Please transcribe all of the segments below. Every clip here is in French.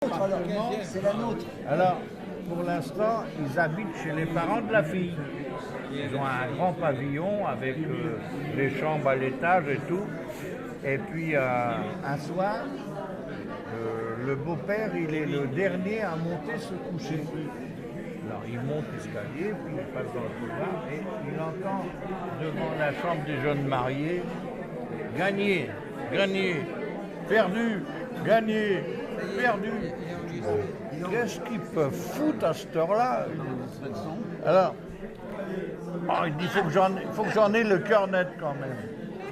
C'est la nôtre. Alors, pour l'instant, ils habitent chez les parents de la fille. Ils ont un grand pavillon avec les chambres à l'étage et tout. Et puis, un soir, le beau-père, il est le dernier à monter se coucher. Alors, il monte l'escalier, puis il passe dans le couloir et il entend devant la chambre des jeunes mariés « Gagné, gagné, perdu, gagné, perdu ». Qu'est-ce qu'ils peuvent foutre à cette heure-là? Alors, il dit, il faut que j'en ai le cœur net quand même.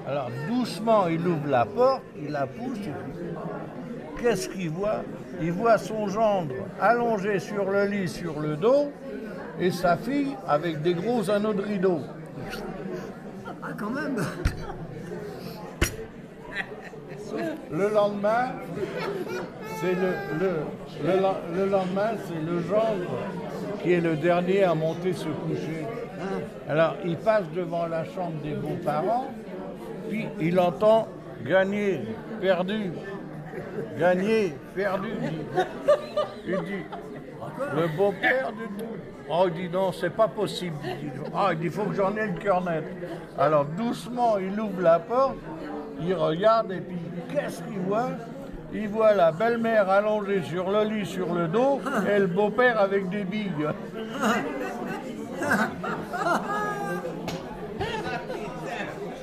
Alors, doucement, il ouvre la porte, il la pousse, et puis, qu'est-ce qu'il voit? Il voit son gendre allongé sur le lit, sur le dos, et sa fille avec des gros anneaux de rideau. Ah, quand même. Le lendemain, c'est le lendemain, c'est le gendre qui est le dernier à monter se coucher. Alors, il passe devant la chambre des beaux-parents, puis il entend gagner, perdu, gagner, perdu. Il dit, le beau-père du tout. Oh, il dit non, c'est pas possible. Il dit, faut que j'en ai le cœur net. Alors, doucement, il ouvre la porte, il regarde, et puis, qu'est-ce qu'il voit? Il voit la belle-mère allongée sur le lit, sur le dos, et le beau-père avec des billes.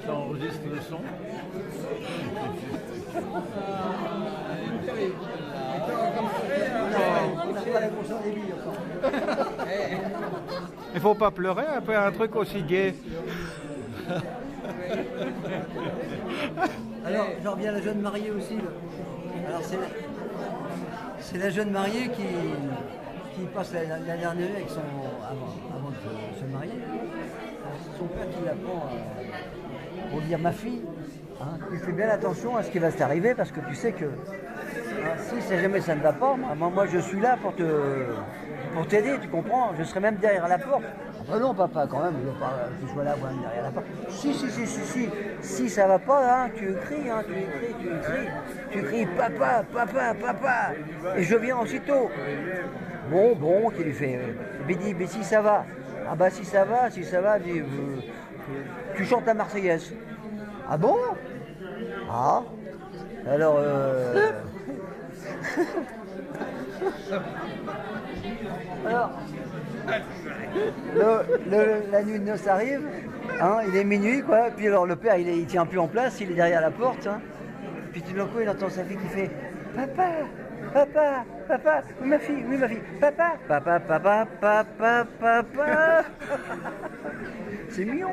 Ça enregistre le son. Il faut pas pleurer après un truc aussi gai. Alors, j'en reviens à la jeune mariée aussi. Là. Alors, c'est la jeune mariée qui passe la dernière année avec son. Avant de se marier. C'est son père qui l'apprend pour dire ma fille. Hein, tu fais bien attention à ce qui va t'arriver parce que tu sais que si jamais ça ne va pas, moi je suis là pour t'aider, tu comprends? Je serai même derrière la porte. Ah non papa, quand même, je veux pas que tu sois là derrière la porte. Si ça va pas, hein, tu cries papa, papa, papa, et je viens aussitôt. Bon, qu'il lui fait. Il dit, mais si ça va. Ah bah si ça va, dis, tu chantes la Marseillaise. Ah bon? Ah. Alors, la nuit de noces arrive, hein, il est minuit, quoi, puis alors le père, il tient plus en place, il est derrière la porte, hein, puis tout d'un coup, il entend sa fille qui fait « Papa, papa, papa, oui ma fille, papa, papa, papa, papa, papa. » C'est mignon.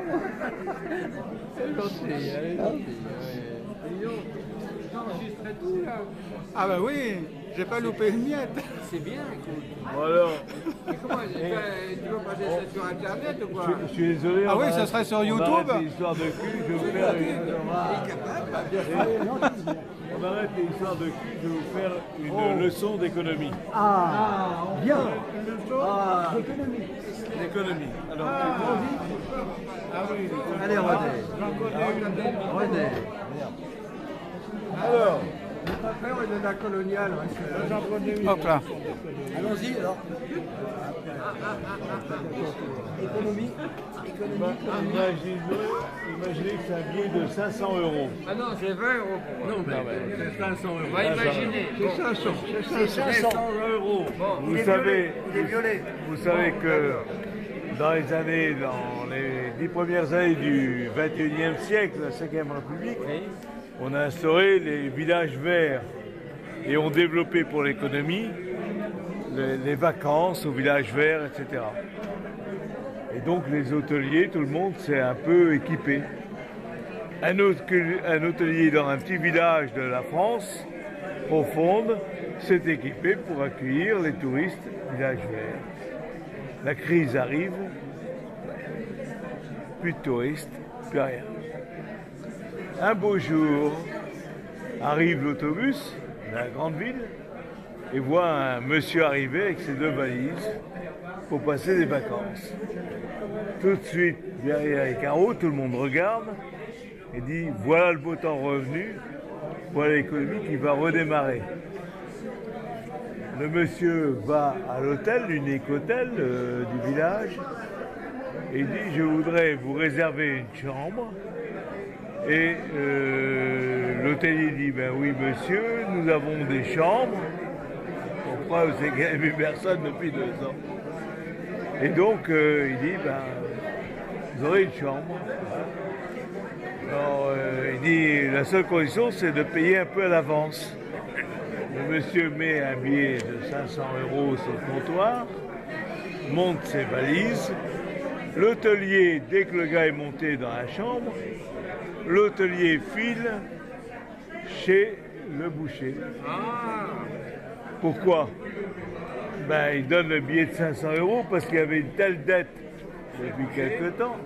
Ah bah oui, j'ai pas loupé une miette. C'est bien, écoute. Bon alors, Mais comment, tu vas passer ça sur Internet ou quoi? je suis désolé. Ah oui, ça serait sur YouTube. On arrête les histoires de cul, je vais vous faire on arrête les histoires de cul, je vais vous faire une leçon d'économie. Ah, bien. D'économie. Alors, ah oui, l'économie. Allez, René. Alors, Mon frère, il est de la coloniale. j'en connais une. Hop là. Allons-y alors. Économie. Imaginez que c'est un billet de 500 €. Ah non, c'est 20 € pour moi. Non, mais c'est 500 €. On va imaginer. C'est 500. 500 €. Vous Il est savez, violet. vous savez que dans les 10 premières années du 21e siècle, la 5e République, on a instauré les villages verts et ont développé pour l'économie les vacances au village vert, etc. Et donc les hôteliers, tout le monde s'est un peu équipé. Un hôtelier dans un petit village de la France profonde s'est équipé pour accueillir les touristes village vert. La crise arrive, plus de touristes, plus rien. Un beau jour, arrive l'autobus de la grande ville et voit un monsieur arriver avec ses 2 valises pour passer des vacances. Tout de suite, derrière les carreaux, tout le monde regarde et dit « Voilà le beau temps revenu, voilà l'économie qui va redémarrer ». le monsieur va à l'hôtel, l'unique hôtel du village, et il dit je voudrais vous réserver une chambre. Et l'hôtelier dit ben oui monsieur, nous avons des chambres. Pourquoi c'est qu'il n'y avait plus personne depuis 2 ans. Et donc il dit ben vous aurez une chambre. Alors il dit la seule condition c'est de payer un peu à l'avance. Le monsieur met un billet de 500 € sur le comptoir, monte ses valises. L'hôtelier, dès que le gars est monté dans la chambre, l'hôtelier file chez le boucher. Pourquoi? Ben, il donne le billet de 500 € parce qu'il y avait une telle dette depuis quelque temps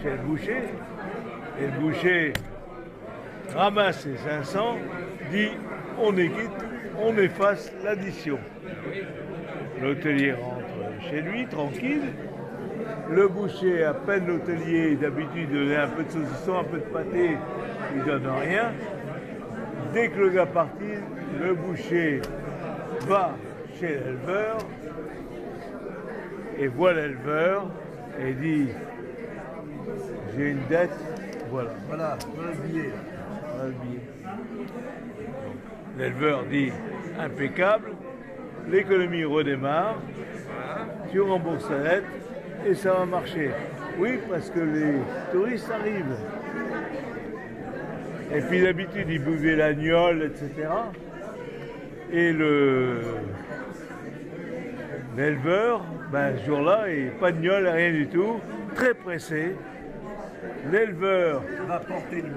chez le boucher. Et le boucher ramasse ses 500, dit on est quitte, on efface l'addition. L'hôtelier rentre chez lui, tranquille. Le boucher, à peine l'hôtelier, d'habitude, donne un peu de saucisson, un peu de pâté, il donne rien. Dès que le gars partit, le boucher va chez l'éleveur et voit l'éleveur et dit j'ai une dette, voilà. Voilà le billet. Voilà le billet. L'éleveur dit impeccable, l'économie redémarre, tu rembourses la dette et ça va marcher. Oui, parce que les touristes arrivent. Et puis d'habitude, ils buvaient la gnôle, etc. Et l'éleveur, ben, ce jour-là, pas de gnôle, rien du tout, très pressé. L'éleveur Va porter le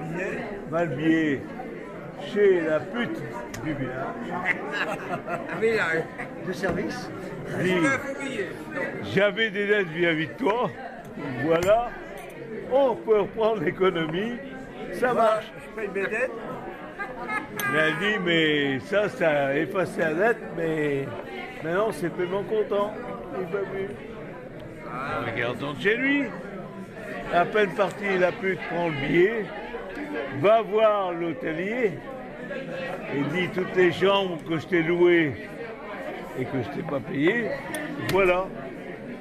billet chez la pute du village. de service. Dit, j'avais des dettes vis-à-vis de toi, voilà, on peut reprendre l'économie, ça marche. Je paye mes dettes. Il a dit, mais ça a effacé la dette, mais maintenant c'est paiement comptant, il ne peut plus. Il retourne chez lui, à peine parti, la pute prend le billet, va voir l'hôtelier, et dit, toutes les chambres que je t'ai louées et que je t'ai pas payé, voilà.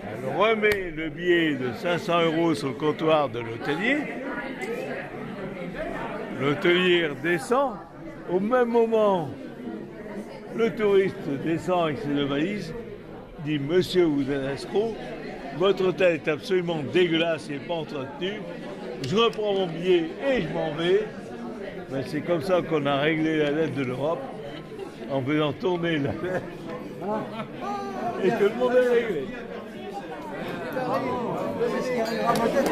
Elle remet le billet de 500 € sur le comptoir de l'hôtelier. L'hôtelier redescend. Au même moment, le touriste descend avec ses 2 valises, dit « Monsieur, vous êtes un escroc, votre hôtel est absolument dégueulasse et pas entretenu, je reprends mon billet et je m'en vais. » Ben, c'est comme ça qu'on a réglé la dette de l'Europe, en faisant tourner la dette. Et tout le monde est réglé.